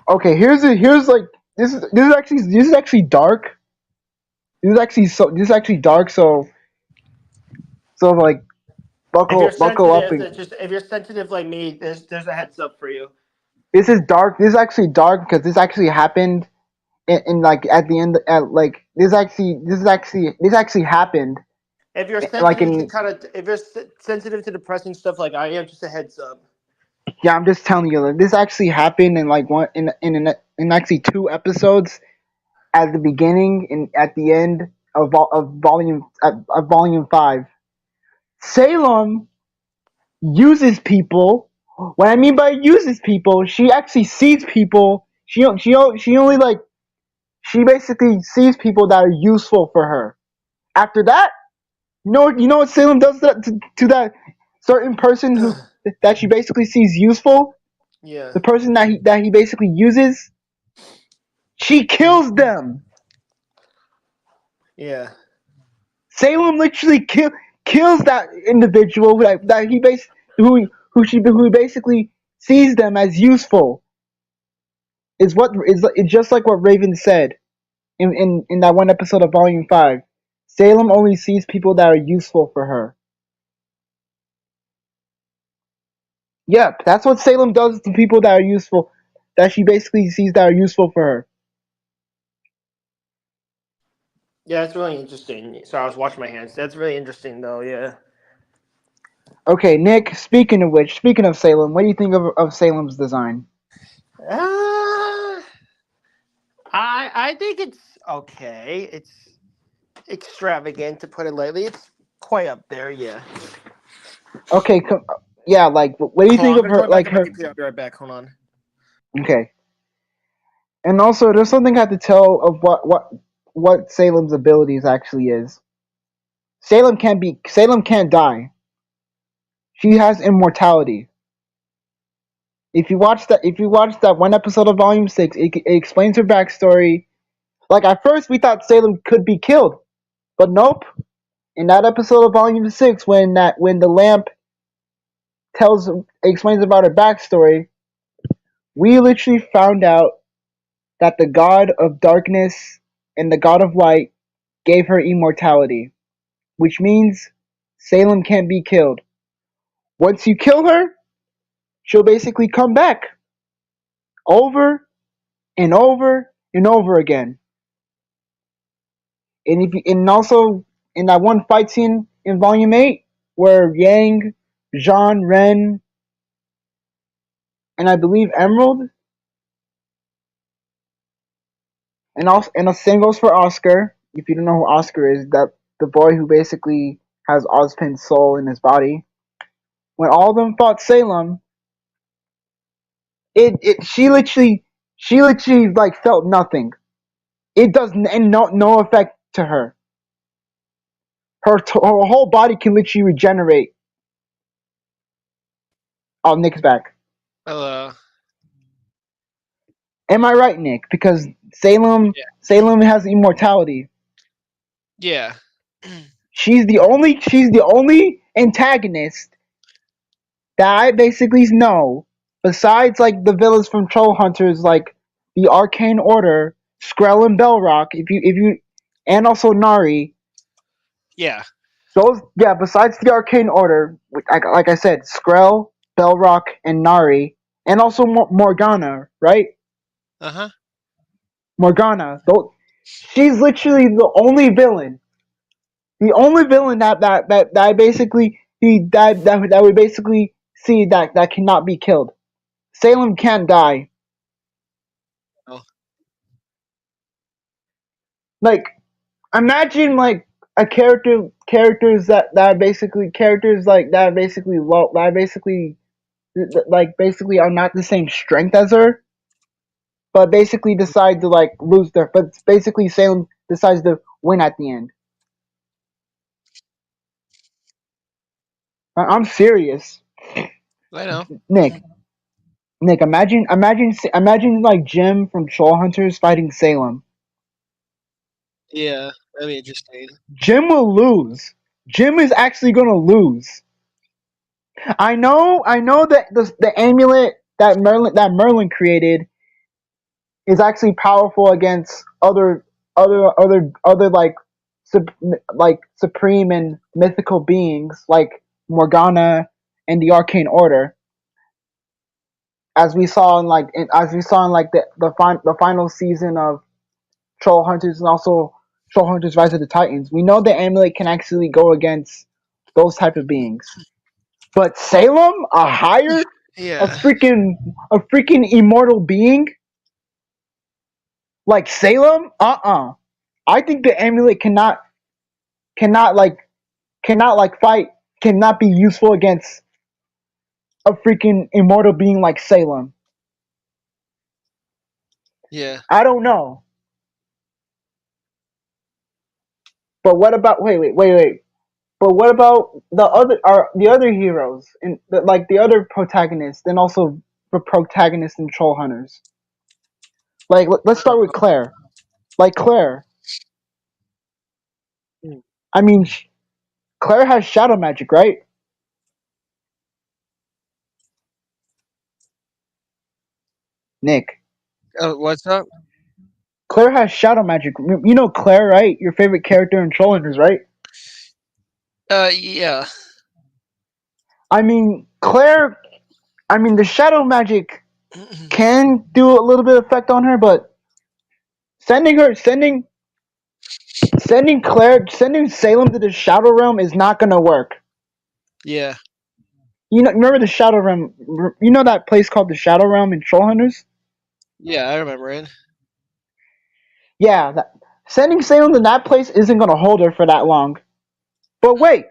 Okay, here's like this is actually dark. This is actually dark. So like If you're buckle up sensitive, and it's just if you're sensitive like me, there's a heads up for you. this is dark. This is actually dark because this actually happened in like at the end at like this actually happened If you're like sensitive to in kind of if you're sensitive to depressing stuff like I am, just a heads up. yeah, I'm just telling you, like, this actually happened in like one in actually 2 episodes at the beginning and at the end of volume 5. Salem uses people. What I mean by uses people, she actually sees people. She only like she basically sees people that are useful for her. After that, you know what Salem does to that certain person who that she basically sees useful. Yeah. The person that he basically uses, she kills them. Yeah. Salem literally kills that individual that he who basically sees them as useful. It's just like what Raven said in that one episode of Volume 5. Salem only sees people that are useful for her. Yep, that's what Salem does to people that are useful. That she basically sees that are useful for her. Yeah, it's really interesting. So I was washing my hands. That's really interesting, though. Yeah. Okay, Nick. Speaking of Salem, what do you think of Salem's design? Uh, I think it's okay. It's extravagant to put it lightly. It's quite up there. Yeah. Okay, yeah. Like, what do you Hold on, think I'm of gonna her? go back Like to my her. computer. I'll be right back. Hold on. Okay, and also there's something I have to tell of what Salem's abilities actually is. Salem can't die. She has immortality. if you watch that one episode of Volume 6, it explains her backstory. Like at first we thought Salem could be killed, but nope. In that episode of Volume 6, when the lamp explains about her backstory, we literally found out that the god of darkness and the god of light gave her immortality, which means Salem can't be killed. Once you kill her, she'll basically come back over and over and over again. And also in that one fight scene in Volume 8 where Yang, Jean, Ren, and I believe Emerald, and the same goes for Oscar. If you don't know who Oscar is, that the boy who basically has Ozpin's soul in his body. When all of them fought Salem, she literally like felt nothing. It does and no effect to her. Her whole body can literally regenerate. Oh, Nick's back. Hello. Am I right, Nick? Because Salem has immortality. Yeah. She's the only antagonist that I basically know, besides like the villains from Troll Hunters, like the Arcane Order, Skrell and Belrock, if you and also Nari. Yeah. Besides the Arcane Order, like I said, Skrell, Belrock, and Nari, and also Morgana, right? Uh-huh. Morgana. She's literally the only villain. The only villain that I basically that we basically see that cannot be killed. Salem can't die. Oh. Like imagine like a characters that basically characters like that basically low that basically are not the same strength as her, but basically decide to like lose their. But basically Salem decides to win at the end. I'm serious, I know. Nick. Imagine like Jim from Troll Hunters fighting Salem. Yeah, that'd be interesting. Jim will lose. Jim is actually gonna lose. I know that the amulet that Merlin created is actually powerful against other like supreme and mythical beings like Morgana and the Arcane Order, as we saw in the final season of Troll Hunters and also Troll Hunters Rise of the Titans. We know the amulet can actually go against those type of beings. But Salem, a Yeah. freaking immortal being like Salem, I think the amulet cannot cannot be useful against a freaking immortal being like Salem. Yeah. I don't know. But what about wait. But what about the other heroes and the other protagonists and also the protagonists in Troll Hunters? Like let's start with Claire. Like Claire. Hmm. I mean, Claire has shadow magic, right? Nick. Oh, what's up? Claire has shadow magic. You know Claire, right? Your favorite character in Troll Hunters, right? Yeah. I mean, Claire. I mean, the shadow magic can do a little bit of effect on her, but sending sending Salem to the Shadow Realm is not gonna work. Yeah. You know, remember the Shadow Realm? You know that place called the Shadow Realm in Troll Hunters? Yeah, I remember it. Yeah, sending Salem to that place isn't gonna hold her for that long. But wait,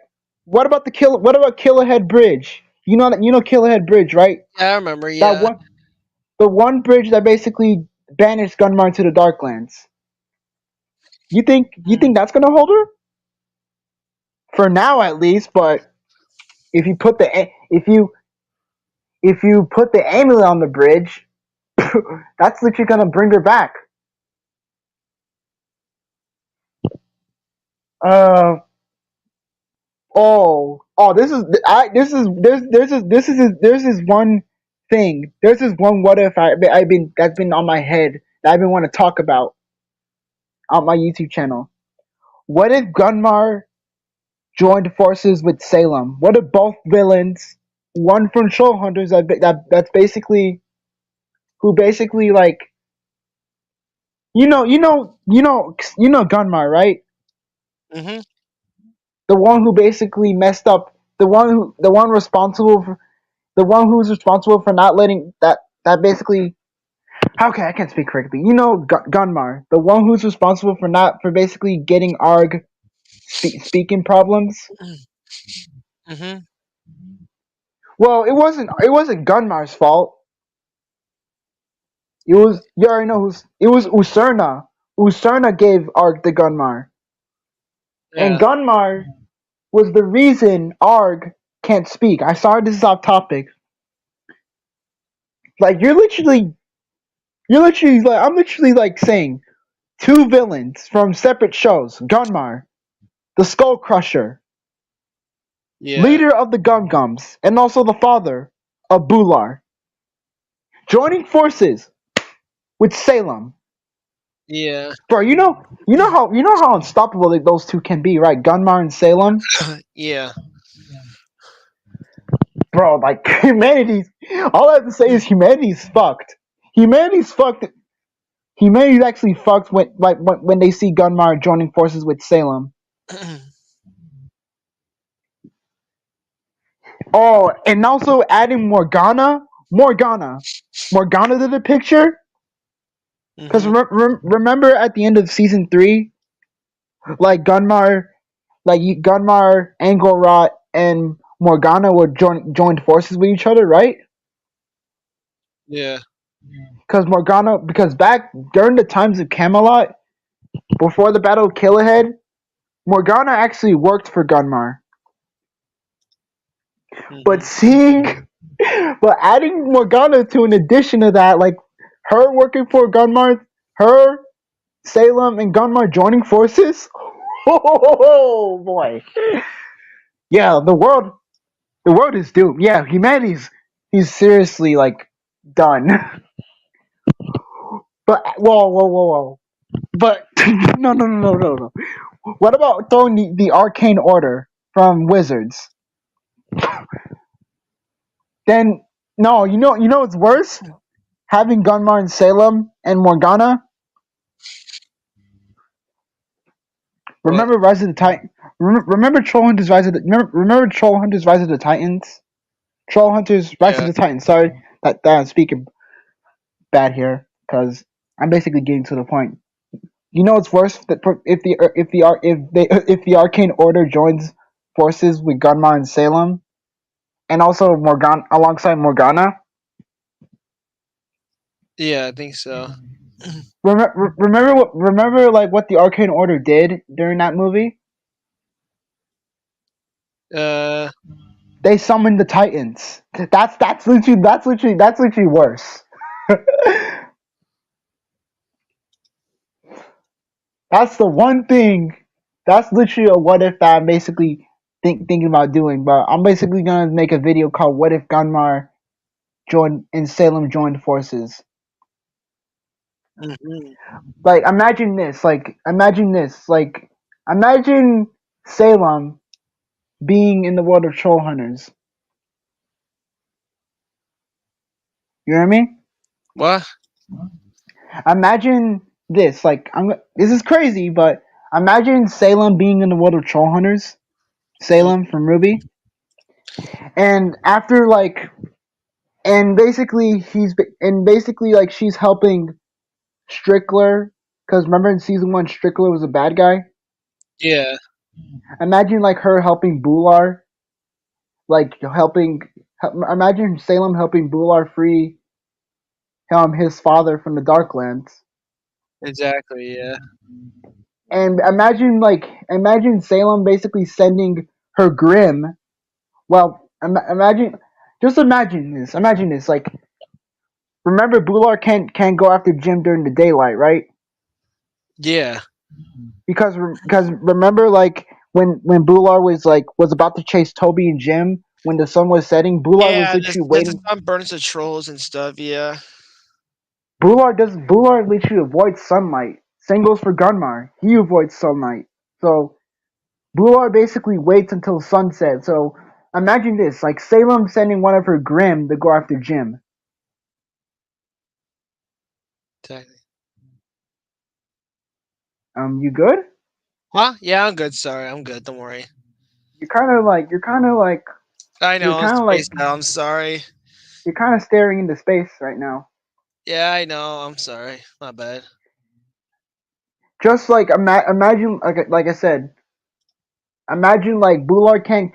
what about What about Killerhead Bridge? You know Killerhead Bridge, right? Yeah, I remember. That Yeah. one, the one bridge that basically banished Gunmar to the Darklands. You think that's gonna hold her? For now, at least. But if you put the if you if you put the amulet on the bridge, that's literally gonna bring her back. Uh oh, this is one thing. There's this one what if I've been that's been on my head that I've been want to talk about on my YouTube channel. What if Gunmar joined forces with Salem? What if both villains, one from Troll Hunters that's basically who basically like you know Gunmar, right? Mm-hmm. The one who basically messed up, the one responsible for the one who's responsible for not letting that basically okay I can't speak correctly. You know Gunmar, the one who's responsible for not for basically getting Arg speaking problems. Mm-hmm. Well, it wasn't Gunmar's fault. It was you already know who's it was Usurna. Usurna gave Arg the Gunmar, and Yeah. Gunmar was the reason Arg can't speak. I sorry this is off topic. Like you're literally like I'm literally like saying two villains from separate shows: Gunmar, the Skull Crusher, Yeah. leader of the Gum Gums, and also the father of Bular, joining forces with Salem. Yeah. Bro, you know how unstoppable those two can be, right? Gunmar and Salem, Yeah. bro. Like humanity's, all I have to say is humanity's fucked. Humanity's fucked. Humanity's actually fucked when they see Gunmar joining forces with Salem. Oh, and also adding Morgana to the picture. Because Mm-hmm. remember at the end of season 3, like Gunmar, Angorot, and Morgana were joined forces with each other, right? Yeah. Because back during the times of Camelot, before the Battle of Killahead, Morgana actually worked for Gunmar. But Mm-hmm. but adding Morgana to an addition of that, like her working for Gunmar, her, Salem, and Gunmar joining forces. Oh boy, yeah, the world is doomed. Yeah, he's seriously like done. But whoa. But no. What about throwing the arcane order from Wizards? Then no, you know what's worse? Having Gunmar and Salem and Morgana. What? Remember Rise of the Titan. Remember Troll Hunters Rise of the remember Troll Hunters Rise of the Titans. Troll Hunters Rise of Yeah. the Titans. Sorry that I'm speaking bad here because I'm basically getting to the point. You know what's worse? That if the Arcane Order joins forces with Gunmar and Salem, and also Morgana alongside Morgana. Yeah, I think so. Remember like what the Arcane Order did during that movie? Uh. They summoned the Titans. That's literally worse. That's the one thing. That's literally a what if that I'm basically thinking about doing. But I'm basically gonna make a video called "What if Gunmar joined and Salem joined forces." Mm-hmm. Like imagine Salem being in the world of troll hunters. You know what I mean? What? Imagine this. This is crazy, but imagine Salem being in the world of troll hunters. Salem from RWBY, and after and basically like she's helping Strickler because remember in season 1 Strickler was a bad guy. Yeah. Imagine like her helping Bular, like imagine Salem helping Bular free his father from the Darklands. Exactly. Yeah. And imagine Salem basically sending her Grim. Well, imagine. Just imagine this. Imagine this. Like, remember, Bular can't go after Jim during the daylight, right? Yeah. Because remember, like when Bular was about to chase Toby and Jim when the sun was setting, Bular was Yeah, literally the waiting. sun burns the trolls and stuff. Yeah. Bular literally avoids sunlight. Same goes for Gunmar. He avoids sunlight. So Bular basically waits until sunset. So imagine this, like Salem sending one of her Grimm to go after Jim. Exactly. You good? Huh? Yeah, I'm good. Sorry, I'm good. Don't worry. You're kind of like I you're know I'm kind of like spaced out. I'm sorry. you're kind of staring into space right now. Yeah, I know. I'm sorry. My bad. Just like imagine, like I said, imagine like Bular can't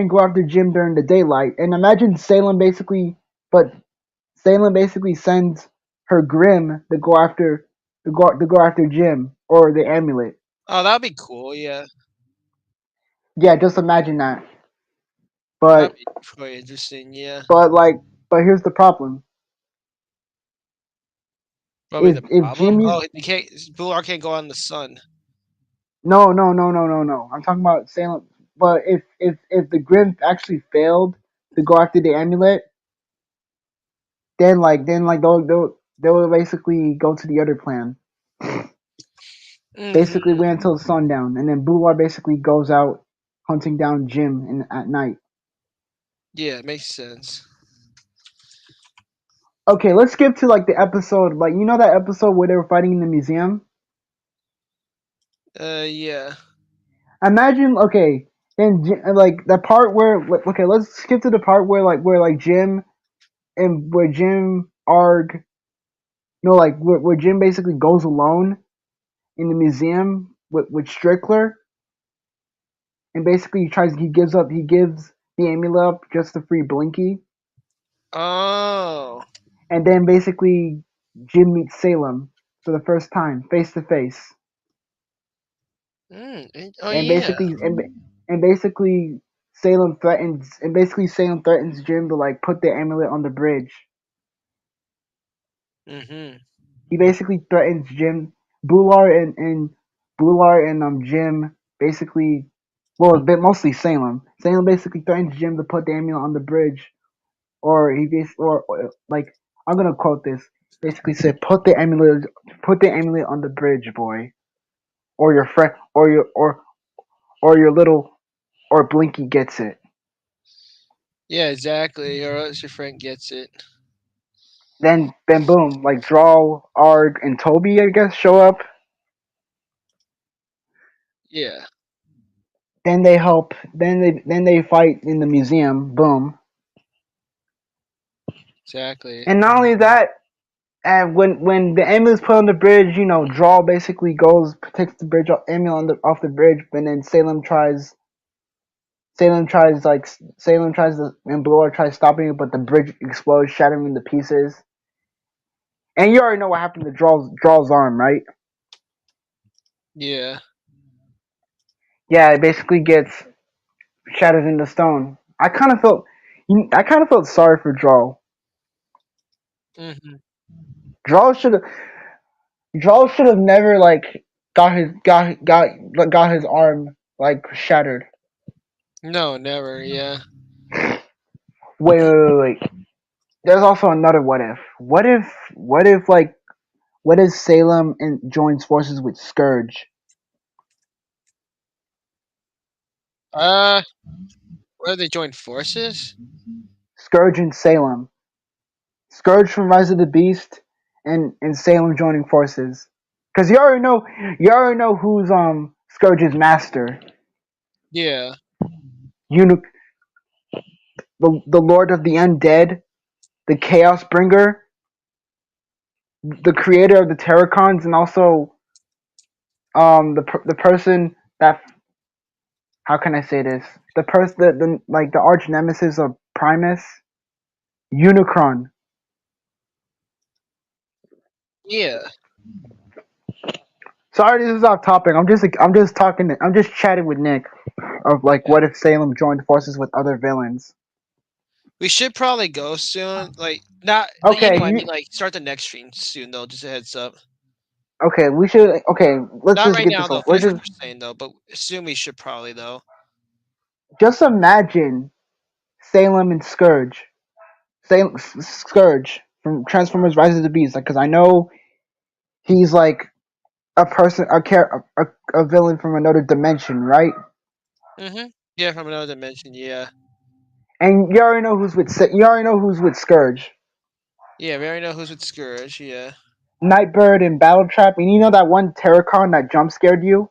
go after Jim during the daylight, and imagine but Salem basically sends her Grimm to go after Jim or the amulet. Oh, that'd be cool. Yeah, Yeah, just imagine that. that'd But be quite interesting. Yeah, but like but here's the problem. probably the If problem. Jimmy's Oh, you can't. Bular can't go out in the sun. no. I'm talking about Salem. But if the Grimm actually failed to go after the amulet, then they'll basically go to the other plan. Basically Hmm. wait until sundown, and then Bular basically goes out hunting down Jim at night. Yeah, it makes sense. Okay, let's skip to like the episode, like you know that episode where they were fighting in the museum. Yeah. Imagine, okay, then like the part where okay, let's skip to the part where Jim and where Jim Arg no like where Jim basically goes alone in the museum with Strickler and basically he gives the amulet up just to free Blinky. Oh. And then basically Jim meets Salem for the first time, face to face, Oh and yeah. basically Salem threatens Jim to like put the amulet on the bridge. Mhm. He basically threatens Jim, Bular and Bular and Jim basically, well, a bit mostly Salem. Salem basically threatens Jim to put the amulet on the bridge, or like I'm gonna quote this. Basically said, put the amulet on the bridge, boy, or your friend, or your little, or Blinky gets it. Yeah, exactly. Or else your friend gets it. Then boom, like Draw, Arg, and Toby, I guess, show up. Yeah. Then they help. Then they fight in the museum. Boom. Exactly. And not only that, and when the amulet's put on the bridge, you know, Draw basically goes takes the bridge amulet off the bridge, and then Salem tries to and Blower tries stopping it, but the bridge explodes, shattering into pieces. And you already know what happened to Draw's arm, right? Yeah. Yeah, it basically gets shattered into stone. I kind of felt sorry for Draw. Mhm. Draw should have Draw should have never like got his arm like shattered. No, never. Yeah. Wait. There's also another what if. What if Salem joins forces with Scourge? Uh, where they join forces? Scourge and Salem. Scourge from Rise of the Beast and Salem joining forces. Cause you already know who's Scourge's master. Yeah. Uni- the Lord of the Undead, the Chaos Bringer, the creator of the Terracons, and also the person that, how can I say this? The arch nemesis of Primus, Unicron. Yeah. Sorry, this is off topic. I'm just chatting with Nick of like Yeah. what if Salem joined forces with other villains. We should probably go soon. Like not, Okay, I mean, like start the next stream soon though. Just a heads up. okay, we should. Okay, let's Not just right get now this though. over. Let's Finish what you're saying though, but assume we should probably though. just imagine Salem and Scourge. Scourge from Transformers: Rise of the Beast. Like, because I know he's like a person, a villain from another dimension, right? Yeah, from another dimension. Yeah. And you already know who's with. You already know who's with Scourge. Yeah, we already know who's with Scourge. Yeah. Nightbird and Battletrap, and you know that one Terracon that jump scared you,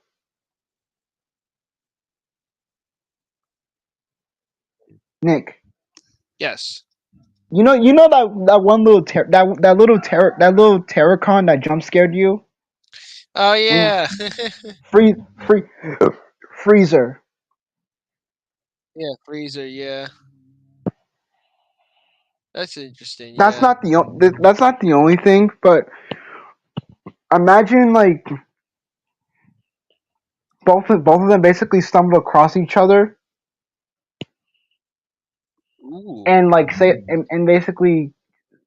Nick. Yes. You know that one little that little Terracon that jump scared you. Oh When yeah. free free Freezer. Yeah, Freezer. Yeah. That's interesting. That's Yeah. not that's not the only thing, but imagine like both of them basically stumbled across each other Ooh. and like say and basically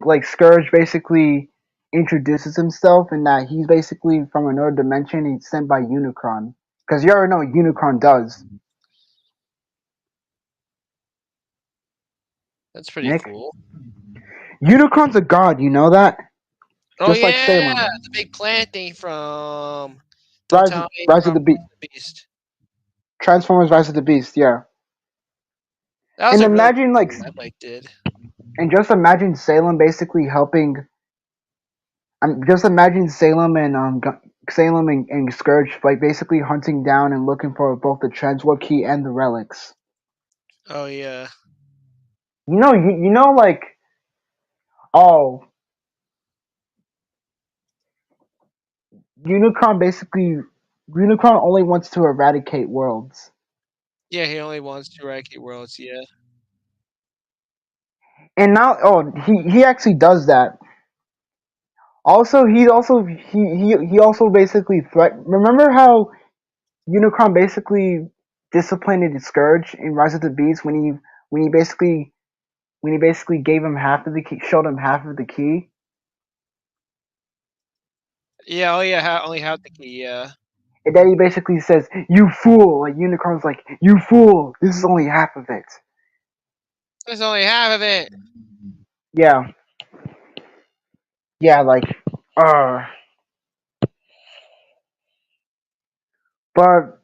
like Scourge basically introduces himself and that he's basically from another dimension. He's sent by Unicron because you already know what Unicron does. That's pretty Nick, cool. Unicron's a god. You know that, Oh just like yeah, Salem. the big plant thing from Don't Rise Tell Me Rise of from the Beast. the Beast. Transformers: Rise of the Beast. Yeah, That was and a really imagine like cool. I liked it. and just imagine Salem basically helping. Just imagine Salem and Salem and Scourge like basically hunting down and looking for both the Transwarp key and the relics. Oh yeah. You know like oh Unicron only wants to eradicate worlds, Yeah, he only wants to eradicate worlds. Yeah. and now he actually does that. Also, he also basically threat. Remember how Unicron basically disciplined Scourge in Rise of the Beast when he basically when he basically gave him half of the key, showed him half of the key, Yeah. Oh yeah. Only have the key. Yeah. and then he basically says, "You fool!" Like Unicron's like, "You fool! This is only half of it." There's only half of it. Yeah, yeah, like, uh, but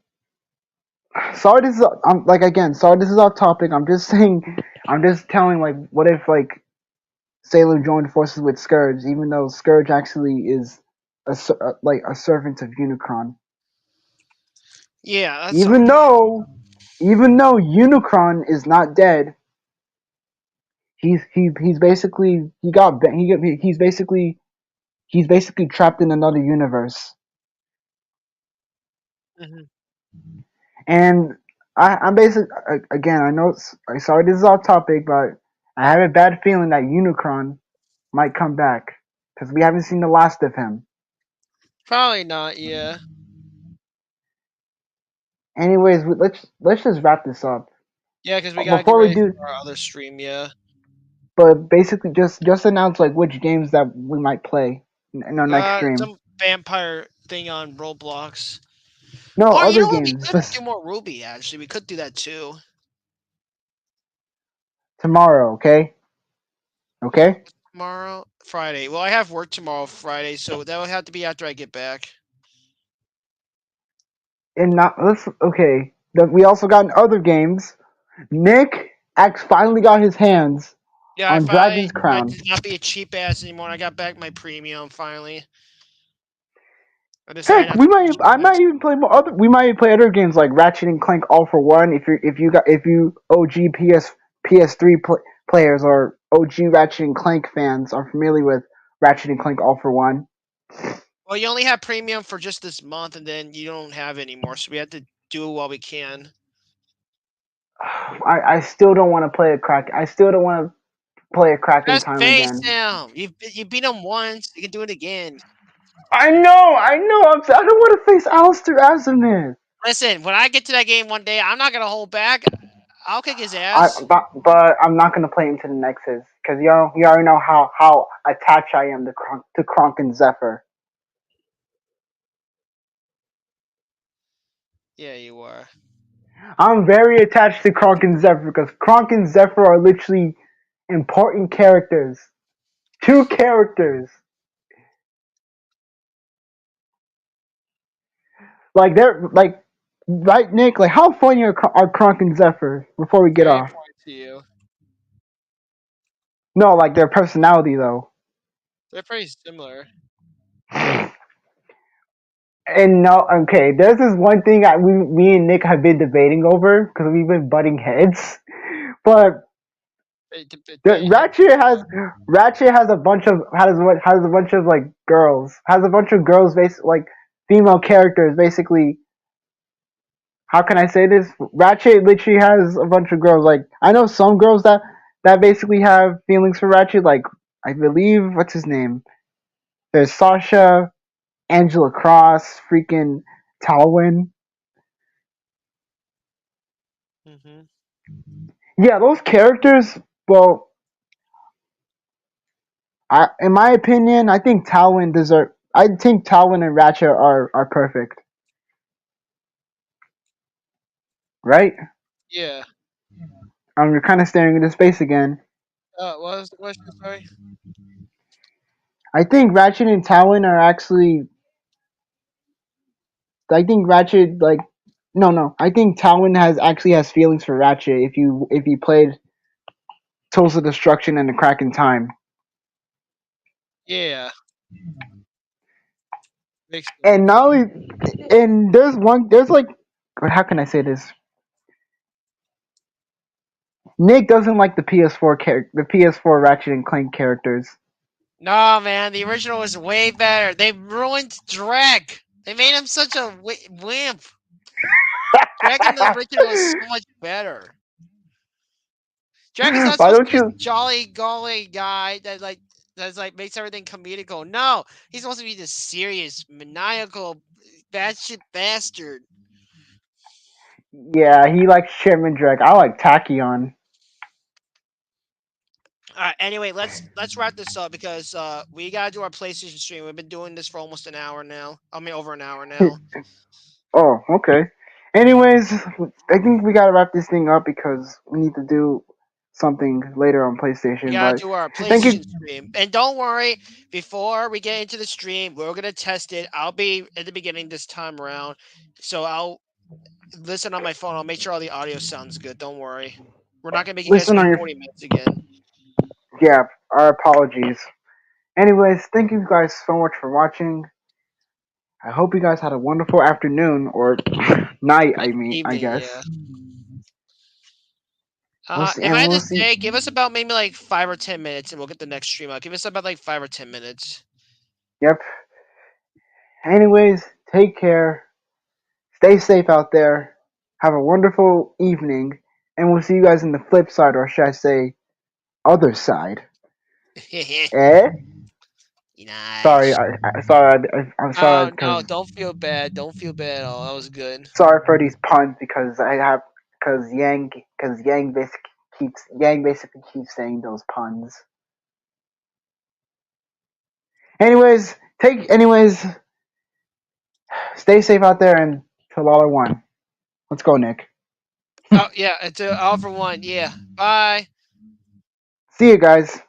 sorry, this is I'm like again, sorry, this is off topic. I'm just saying, I'm just telling like, what if like Sailor joined forces with Scourge, even though Scourge actually is like a servant of Unicron, Yeah, that's even something. though Unicron is not dead. He's basically he's basically trapped in another universe. Hmm. And I'm basically again I know I'm sorry this is off topic, but I have a bad feeling that Unicron might come back because we haven't seen the last of him. Probably not. Yeah. Anyways, let's just wrap this up. Yeah, because we gotta get Before we ready do, for our other stream. Yeah. but basically just announce like which games that we might play in our next stream. Some vampire thing on Roblox. No Or you other know what? We games. could do more RWBY. Actually, we could do that too. Tomorrow, okay? Okay? Tomorrow, Friday. Well, I have work tomorrow, Friday, so that would have to be after I get back. And not let's okay. We also got in other games. Nick X finally got his hands Yeah, I on finally Dragon's Crown. did not be a cheap ass anymore. I got back my premium finally. I decided Heck, not to be cheap I might ass. even play more other. We might even play other games like Ratchet and Clank All for One. If you OG PS3 players or OG Ratchet and Clank fans are familiar with Ratchet and Clank All for One. Well, you only have premium for just this month, and then you don't have anymore. So we have to do it while we can. I still don't want to play a crack. I still don't want to play a cracking Just time face again. him. You beat him once. You can do it again. I know. I don't want to face Alistair Azimuth. Listen, when I get to that game one day, I'm not gonna hold back. I'll kick his ass. But I'm not gonna play into the Nexus because you already know how attached I am to Kronk and Zephyr. Yeah, you are. I'm very attached to Kronk and Zephyr because Kronk and Zephyr are literally important characters. Two characters. Like they're like right, Nick. Like how funny are Kronk and Zephyr? Before we get Very off, important to you. no, like their personality though. They're pretty similar. And no, okay. There's this one thing me and Nick have been debating over because we've been butting heads. But Ratchet has a bunch of like girls, has a bunch of girls, like female characters. Basically, how can I say this? Ratchet literally has a bunch of girls. Like I know some girls that basically have feelings for Ratchet. Like I believe what's his name? There's Sasha, Angela Cross, freaking Talwyn. Mm-hmm. Yeah, those characters. Well, in my opinion, I think Talwyn deserve. I think Talwyn and Ratchet are perfect, right? Yeah. You're kind of staring into space again. What was the question? Sorry. I think Ratchet and Talwyn are actually. I think Ratchet like. No. I think Talwyn has feelings for Ratchet if you played Tools of Destruction and the Crack in Time. Yeah. Makes sense. And now, and there's like, how can I say this? Nick doesn't like the PS4 Ratchet and Clank characters. No, man, the original was way better. They ruined Drek. They made him such a wimp. Drek in the original is so much better. Drek is not Why supposed to don't be this you? jolly, golly guy that's like makes everything comedical. No, he's supposed to be this serious, maniacal, batshit bastard. Yeah, he likes Chairman Drake. I like Tachyon. All right. Anyway, let's wrap this up because we gotta do our PlayStation stream. We've been doing this for almost an hour now. I mean, over an hour now. Oh, okay. Anyways, I think we gotta wrap this thing up because we need to do something later on We PlayStation. gotta But do our thank you. PlayStation stream. And don't worry, before we get into the stream, we're gonna test it. I'll be at the beginning this time around. So I'll listen on my phone. I'll make sure all the audio sounds good. Don't worry. We're not gonna make you guys Listen wait on your. 40 minutes again. Yeah, our apologies. Anyways, thank you guys so much for watching. I hope you guys had a wonderful afternoon or night. I Evening, guess. yeah. We'll see, If I and had we'll to see. say, give us about maybe like 5 or 10 minutes, and we'll get the next stream out. Give us about like 5 or 10 minutes. Yep. Anyways, take care. Stay safe out there. Have a wonderful evening, and we'll see you guys in the flip side, or should I say, other side? Eh? Sorry, Nice. I'm sorry Oh because no, don't feel bad. Don't feel bad at all. That was good. sorry for these puns because Yang basically keeps saying those puns. Anyways, stay safe out there and till all I want. Let's go, Nick. Oh yeah, it's all for one. Yeah. Bye. See you guys.